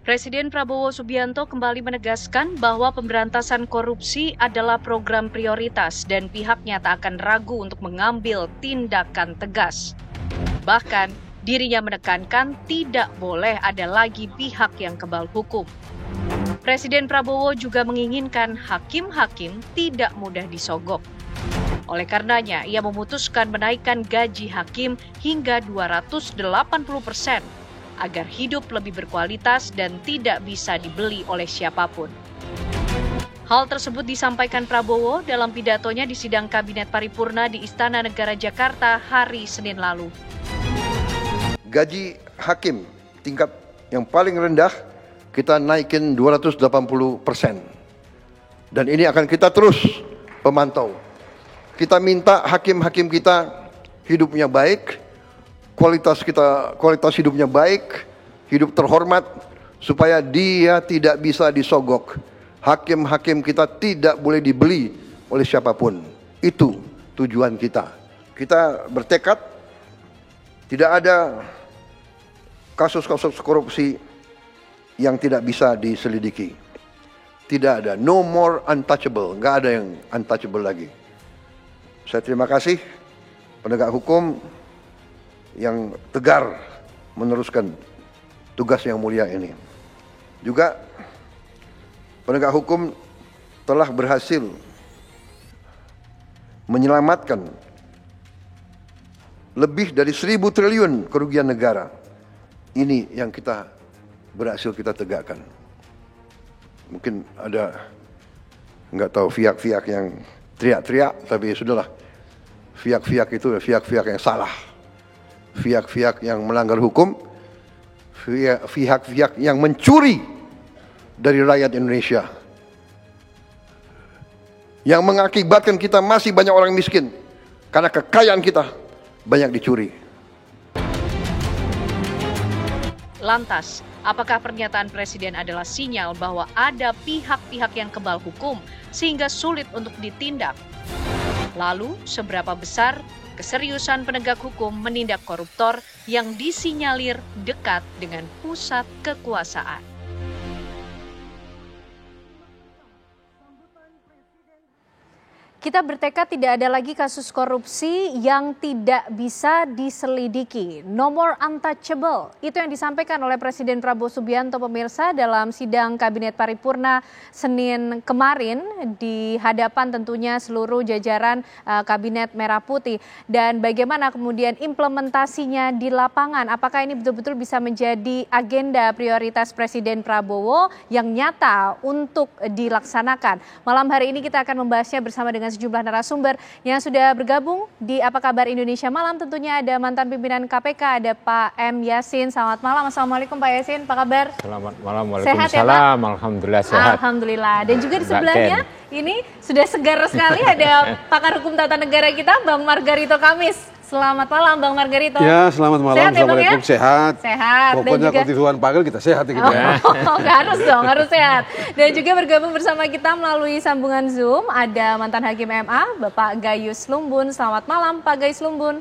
Presiden Prabowo Subianto kembali menegaskan bahwa pemberantasan korupsi adalah program prioritas dan pihaknya tak akan ragu untuk mengambil tindakan tegas. Bahkan, dirinya menekankan tidak boleh ada lagi pihak yang kebal hukum. Presiden Prabowo juga menginginkan hakim-hakim tidak mudah disogok. Oleh karenanya, ia memutuskan menaikkan gaji hakim hingga 280% agar hidup lebih berkualitas dan tidak bisa dibeli oleh siapapun. Hal tersebut disampaikan Prabowo dalam pidatonya di sidang Kabinet Paripurna di Istana Negara Jakarta hari Senin lalu. Gaji hakim tingkat yang paling rendah kita naikin 280%. Dan ini akan kita terus pemantau. Kita minta hakim-hakim kita hidupnya baik, kualitas hidupnya baik, hidup terhormat, supaya dia tidak bisa disogok. Hakim-hakim kita tidak boleh dibeli oleh siapapun. Itu tujuan kita. Kita bertekad tidak ada kasus-kasus korupsi yang tidak bisa diselidiki. Tidak ada, no more untouchable, nggak ada yang untouchable lagi. Saya terima kasih penegak hukum yang tegar meneruskan tugas yang mulia ini. Juga penegak hukum telah berhasil menyelamatkan lebih dari 1.000 triliun kerugian negara. Ini yang kita berhasil kita tegakkan. Mungkin ada nggak tahu pihak-pihak yang teriak-teriak, tapi sudahlah. Pihak-pihak itu pihak-pihak yang salah. Pihak-pihak yang melanggar hukum, pihak-pihak yang mencuri dari rakyat Indonesia, yang mengakibatkan kita masih banyak orang miskin karena kekayaan kita banyak dicuri. Lantas, apakah pernyataan Presiden adalah sinyal bahwa ada pihak-pihak yang kebal hukum sehingga sulit untuk ditindak? Lalu, seberapa besar keseriusan penegak hukum menindak koruptor yang disinyalir dekat dengan pusat kekuasaan? Kita bertekad tidak ada lagi kasus korupsi yang tidak bisa diselidiki. No more untouchable. Itu yang disampaikan oleh Presiden Prabowo Subianto, pemirsa, dalam sidang Kabinet Paripurna Senin kemarin di hadapan tentunya seluruh jajaran Kabinet Merah Putih. Dan bagaimana kemudian implementasinya di lapangan? Apakah ini betul-betul bisa menjadi agenda prioritas Presiden Prabowo yang nyata untuk dilaksanakan? Malam hari ini kita akan membahasnya bersama dengan sejumlah narasumber yang sudah bergabung di Apa Kabar Indonesia Malam. Tentunya ada mantan pimpinan KPK, ada Pak M. Yasin. Selamat malam. Assalamualaikum Pak Yasin, apa kabar? Selamat malam, waalaikumsalam. Sehat ya, Pak? Alhamdulillah sehat. Alhamdulillah. Dan juga di sebelahnya ini sudah segar sekali ada pakar hukum tata negara kita, Bang Margarito Kamis. Selamat malam Bang Margarito. Ya, selamat malam. Sehat, Assalamualaikum. Ya, sehat. Sehat. Pokoknya kalau Tuhan panggil kita sehat ya, gitu ya. Harus dong, harus sehat. Dan juga bergabung bersama kita melalui sambungan Zoom ada mantan Hakim MA, Bapak Gayus Lumbun. Selamat malam Pak Gayus Lumbun.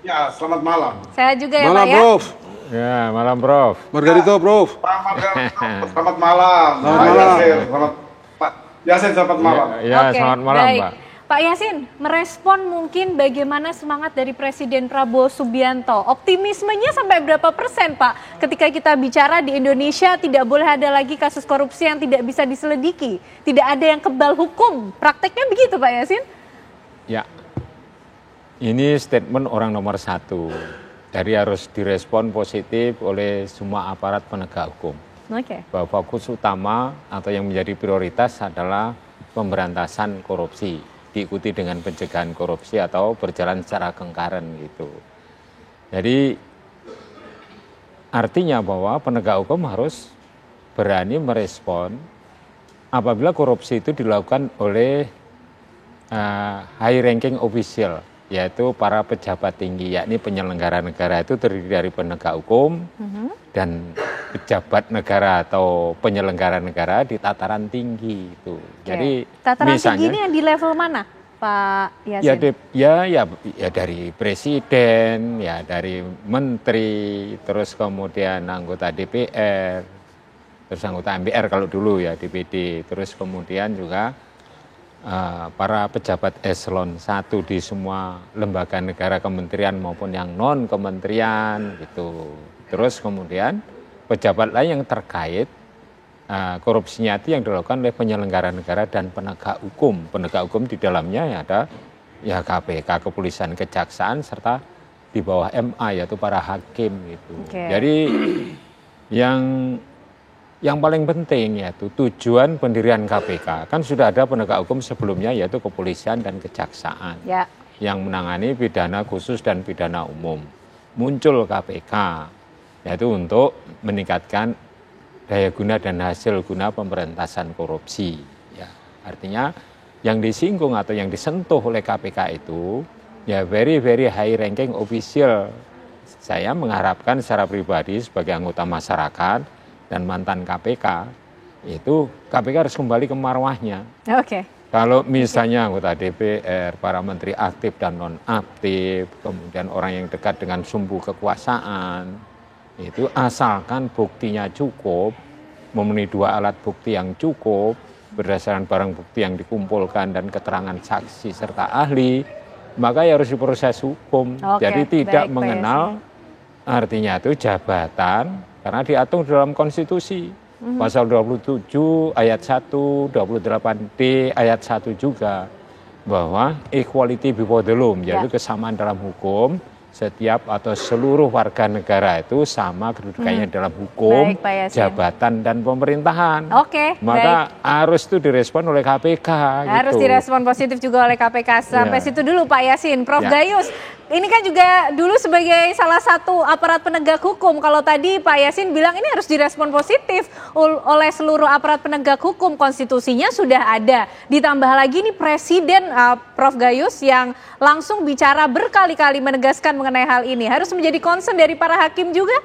Ya, selamat malam. Sehat juga ya malam, Pak ya. Prof. Ya, malam Prof. Margarito, Prof. Pak Margarito, selamat malam. Selamat malam. Pak Yasin, selamat malam. Ya, Oke, selamat malam baik. Pak. Pak Yasin, merespon mungkin bagaimana semangat dari Presiden Prabowo Subianto. Optimismenya sampai berapa persen Pak? Ketika kita bicara di Indonesia tidak boleh ada lagi kasus korupsi yang tidak bisa diselidiki. Tidak ada yang kebal hukum. Prakteknya begitu Pak Yasin? Ya, ini statement orang nomor satu. Dari harus direspon positif oleh semua aparat penegak hukum. Oke. Bahwa fokus utama atau yang menjadi prioritas adalah pemberantasan korupsi. Diikuti dengan pencegahan korupsi atau berjalan secara concurrent gitu. Jadi artinya bahwa penegak hukum harus berani merespon apabila korupsi itu dilakukan oleh high ranking official, yaitu para pejabat tinggi, yakni penyelenggara negara itu terdiri dari penegak hukum dan pejabat negara atau penyelenggara negara di tataran tinggi itu. Jadi tataran misalnya, tinggi ini yang di level mana, Pak Yasin? Ya dari presiden, ya dari menteri, terus kemudian anggota DPR, terus anggota MPR kalau dulu ya DPD, terus kemudian juga para pejabat eselon 1 di semua lembaga negara, kementerian maupun yang non kementerian gitu. Terus kemudian pejabat lain yang terkait korupsinya itu yang dilakukan oleh penyelenggara negara dan penegak hukum. Penegak hukum di dalamnya ya ada ya KPK, kepolisian, kejaksaan, serta di bawah MA yaitu para hakim gitu. Jadi yang paling penting yaitu tujuan pendirian KPK, kan sudah ada penegak hukum sebelumnya yaitu kepolisian dan kejaksaan yang menangani pidana khusus dan pidana umum. Muncul KPK yaitu untuk meningkatkan daya guna dan hasil guna pemberantasan korupsi. Ya, artinya yang disinggung atau yang disentuh oleh KPK itu ya very high ranking official. Saya mengharapkan secara pribadi sebagai anggota masyarakat dan mantan KPK itu KPK harus kembali ke marwahnya. Kalau misalnya anggota DPR, para menteri aktif dan non aktif, kemudian orang yang dekat dengan sumbu kekuasaan, itu asalkan buktinya cukup, memenuhi 2 alat bukti yang cukup, berdasarkan barang bukti yang dikumpulkan dan keterangan saksi serta ahli, maka ya harus diproses hukum. Jadi tidak mengenal artinya itu jabatan, karena diatur dalam konstitusi. Pasal 27 ayat 1, 28D ayat 1 juga, bahwa equality before the law, yaitu kesamaan dalam hukum. Setiap atau seluruh warga negara itu sama kedudukannya dalam hukum, jabatan dan pemerintahan. Maka harus itu direspon oleh KPK. Harus direspon positif juga oleh KPK. Sampai situ dulu Pak Yasin. Prof Gayus, ini kan juga dulu sebagai salah satu aparat penegak hukum. Kalau tadi Pak Yasin bilang ini harus direspon positif oleh seluruh aparat penegak hukum. Konstitusinya sudah ada. Ditambah lagi nih Presiden Prof Gayus yang langsung bicara berkali-kali menegaskan mengenai hal ini. Harus menjadi concern dari para hakim juga?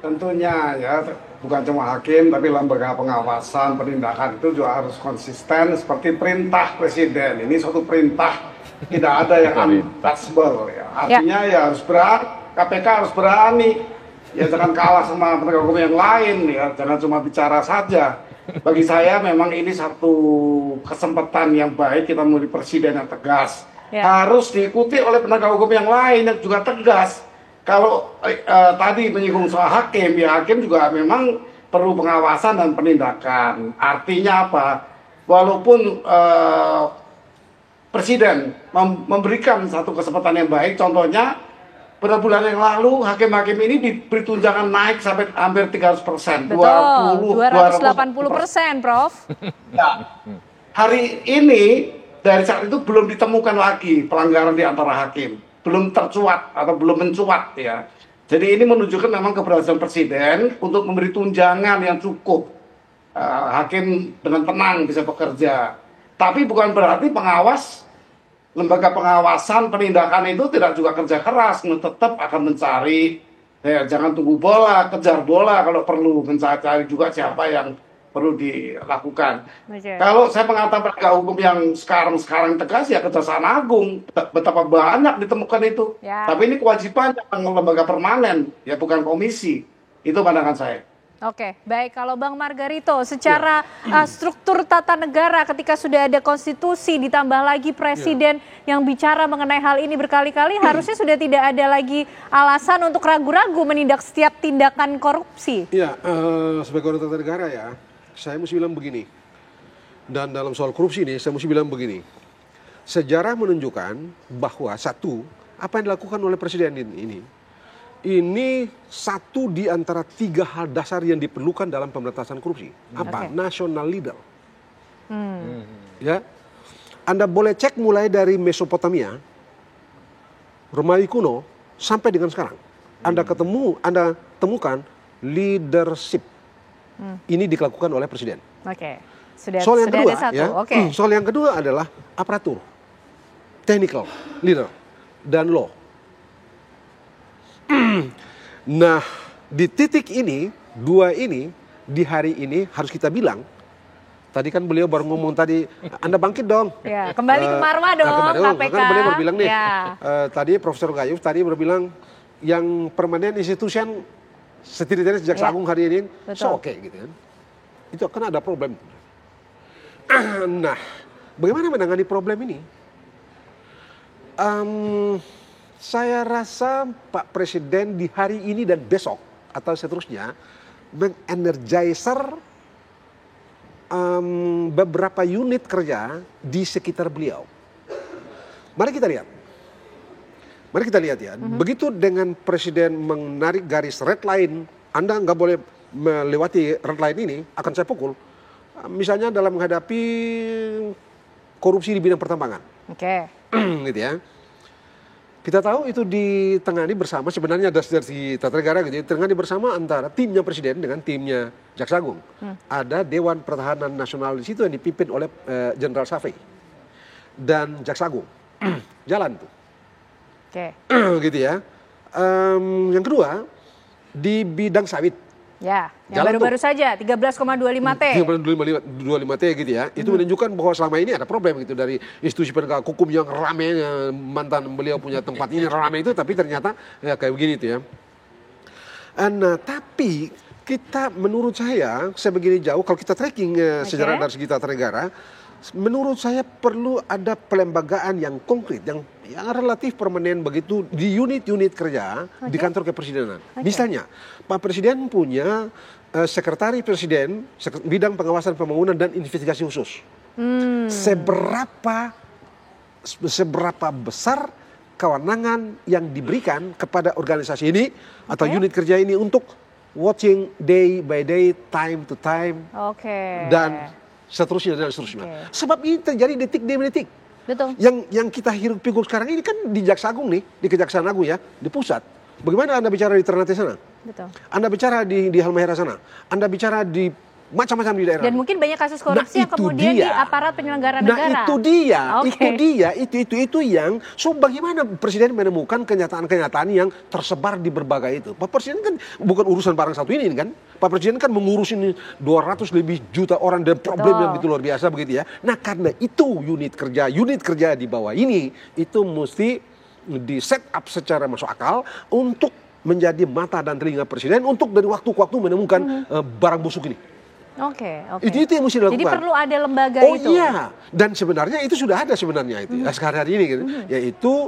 Tentunya ya, bukan cuma hakim, tapi lembaga pengawasan, penindakan itu juga harus konsisten seperti perintah Presiden. Ini suatu perintah, tidak ada yang untouchable. Ya. Artinya ya harus berani, KPK harus berani. Ya jangan kalah sama penegak hukum yang lain, ya jangan cuma bicara saja. Bagi saya memang ini satu kesempatan yang baik kita memilih presiden yang tegas. Harus diikuti oleh penegak hukum yang lain yang juga tegas. Kalau tadi menyinggung soal hakim, ya hakim juga memang perlu pengawasan dan penindakan. Artinya apa? Walaupun presiden memberikan satu kesempatan yang baik, contohnya pada bulan yang lalu hakim-hakim ini diberi tunjangan naik sampai hampir 300%. Betul, 280%, Prof. Ya. Hari ini dari saat itu belum ditemukan lagi pelanggaran di antara hakim, belum tercuat atau belum mencuat ya. Jadi ini menunjukkan memang keberhasilan presiden untuk memberi tunjangan yang cukup. Hakim dengan tenang bisa bekerja. Tapi bukan berarti pengawas, lembaga pengawasan penindakan itu tidak juga kerja keras, tetap akan mencari, ya, jangan tunggu bola, kejar bola kalau perlu, mencari juga siapa yang perlu dilakukan. Kalau saya mengatakan penegak hukum yang sekarang tegas ya Kejaksaan Agung, betapa banyak ditemukan itu. Tapi ini kewajiban lembaga permanen, ya bukan komisi. Itu pandangan saya. Oke, baik. Kalau Bang Margarito, secara struktur tata negara ketika sudah ada konstitusi ditambah lagi presiden yang bicara mengenai hal ini berkali-kali, harusnya sudah tidak ada lagi alasan untuk ragu-ragu menindak setiap tindakan korupsi. Iya, sebagai orang tata negara ya, saya mesti bilang begini. Dan dalam soal korupsi ini, saya mesti bilang begini. Sejarah menunjukkan bahwa satu, apa yang dilakukan oleh presiden ini satu di antara 3 hal dasar yang diperlukan dalam pemberantasan korupsi. Apa? National leader. Ya, Anda boleh cek mulai dari Mesopotamia, Romawi kuno, sampai dengan sekarang. Anda temukan leadership. Ini dilakukan oleh presiden. Soal yang kedua, soal yang kedua adalah aparatur, technical, leader, dan law. Nah, di titik ini, 2 ini, di hari ini harus kita bilang, tadi kan beliau baru ngomong tadi, Anda bangkit dong. Ya, kembali ke marwah dong, KPK. Kan beliau berbilang nih, tadi Profesor Gayus tadi berbilang, yang permanent institution setidaknya Jaksa Ya. Agung hari ini Betul. oke gitu kan. Itu akan ada problem. Nah, bagaimana menangani problem ini? Saya rasa Pak Presiden di hari ini dan besok atau seterusnya mengenergizer beberapa unit kerja di sekitar beliau. Mari kita lihat. Mari kita lihat ya. Begitu dengan Presiden menarik garis red line, Anda nggak boleh melewati red line ini, akan saya pukul. Misalnya dalam menghadapi korupsi di bidang pertambangan. Oke. Gitu ya. Kita tahu itu ditangani bersama, sebenarnya dari Tata Negara gitu ya, ditangani bersama antara timnya Presiden dengan timnya Jaksa Agung. Ada Dewan Pertahanan Nasional di situ yang dipimpin oleh Jenderal Safei dan Jaksa Agung. Jalan tuh. Oke. Gitu ya. Yang kedua, di bidang sawit. Ya, yang Jalan baru-baru saja 13,25 T. 25 T gitu ya. Itu menunjukkan bahwa selama ini ada problem gitu dari institusi penegak hukum yang rame, mantan beliau punya tempat ini rame itu, tapi ternyata ya kayak begini itu ya. Nah, tapi kita menurut saya sebegini jauh kalau kita tracking sejarah dari segi tata negara, menurut saya perlu ada pelembagaan yang konkret, yang relatif permanen begitu di unit-unit kerja di kantor kepresidenan. Misalnya, Pak Presiden punya sekretaris presiden bidang pengawasan pembangunan dan investigasi khusus. Seberapa besar kewenangan yang diberikan kepada organisasi ini atau unit kerja ini untuk watching day by day, time to time, dan seterusnya dan seterusnya. Sebab ini terjadi detik demi detik. Betul. Yang kita hirup pikul sekarang ini kan di Jaksa Agung nih, di Kejaksaan Agung ya, di pusat. Bagaimana Anda bicara di Ternate sana? Betul. Anda bicara di Halmahera sana. Anda bicara di macam-macam di daerah. Dan mungkin banyak kasus korupsi yang kemudian di aparat penyelenggara negara. Nah itu yang, so bagaimana Presiden menemukan kenyataan-kenyataan yang tersebar di berbagai itu. Pak Presiden kan bukan urusan barang satu ini kan. Pak Presiden kan mengurus ini 200 lebih juta orang dan problem yang begitu luar biasa begitu ya. Nah karena itu unit kerja di bawah ini itu mesti di set up secara masuk akal untuk menjadi mata dan telinga Presiden untuk dari waktu ke waktu menemukan barang busuk ini. Oke. Itu yang mesti dilakukan. Jadi perlu ada lembaga itu. Oh iya, dan sebenarnya itu sudah ada sebenarnya itu sekarang hari ini gitu. Yaitu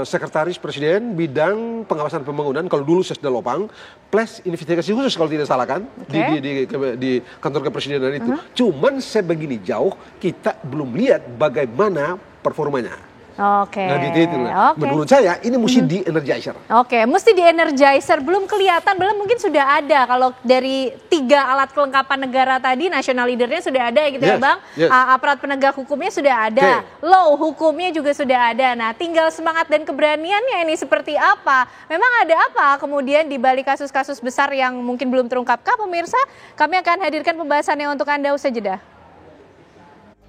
Sekretaris Presiden bidang pengawasan pembangunan, kalau dulu Sesda Lopang, plus investigasi khusus kalau tidak salah kan di kantor kepresidenan itu. Cuman sebegini jauh kita belum lihat bagaimana performanya. Oke. Nah gitu lah. Menurut saya ini mesti di-energizer. Oke, mesti di-energizer. Belum kelihatan, belum mungkin sudah ada. Kalau dari 3 alat kelengkapan negara tadi, national leadernya sudah ada gitu ya Bang. Aparat penegak hukumnya sudah ada. Law hukumnya juga sudah ada. Nah tinggal semangat dan keberaniannya ini seperti apa. Memang ada apa kemudian di balik kasus-kasus besar yang mungkin belum terungkapkah pemirsa? Kami akan hadirkan pembahasannya untuk Anda usai jeda.